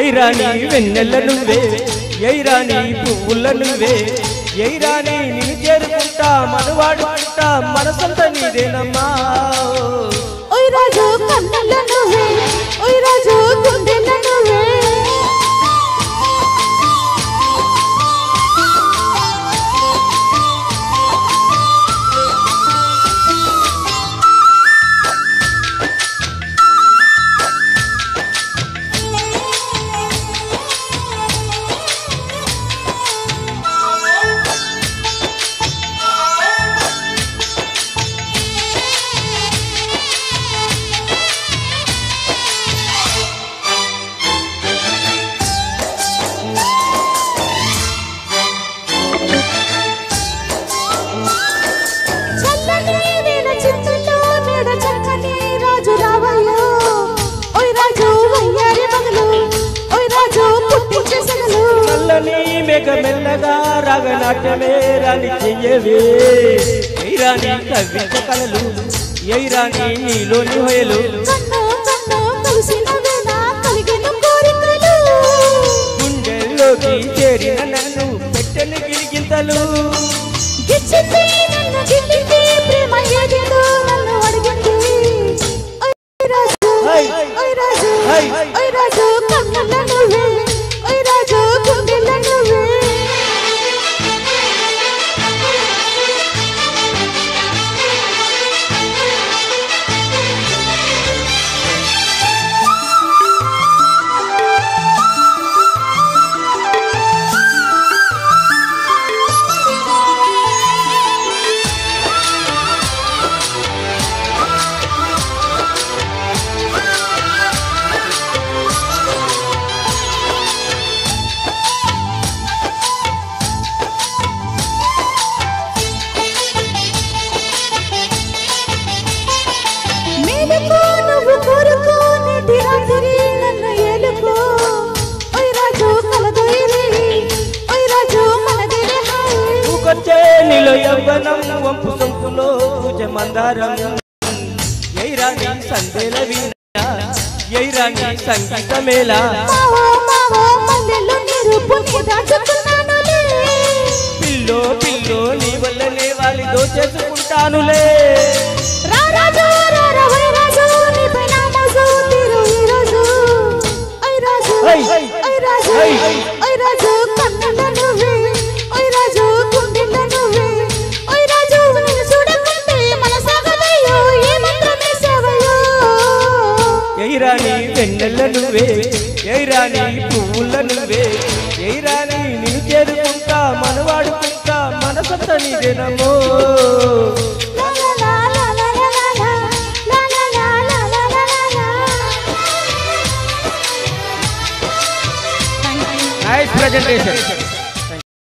ఎయిరాని వెన్నెల నువ్వే ఎయిరాని పువ్వుల నువ్వే ఎయిరాని నిన్ను చేరుకుంటా మనవాడుకుంటా మనసంతా నీదేనమ్మా ఓయ్ రాజు కన్నుల నువ్వే ఓయ్ రాజు గుండెల నువ్వే మెల్లగా రాగనాట్యమే రాని చెయ్యవే ఎయిరాని కవిత కలలు ఎయిరాని నీలోని హొయలు గుండెల్లోకి చేరిన నన్ను పెట్టని గిలిగింతలు నీలో యవ్వనం వంపు సొంపులో మందారం ఎయిరాని సందేల వీణ ఎయిరాని సంగీతమేళ పిల్లో పిల్లో నీ వల్లనే వాలి దోచేసుకుంటానులే ఎయిరాని వెన్నెల నువ్వే ఎయిరాని పువ్వుల నువ్వే ఎయిరాని నిన్ను చేరుకుంటా మనవాడుకుంటా మనసంతా నీదేనమ్మో నైస్ ప్రెజెంటేషన్.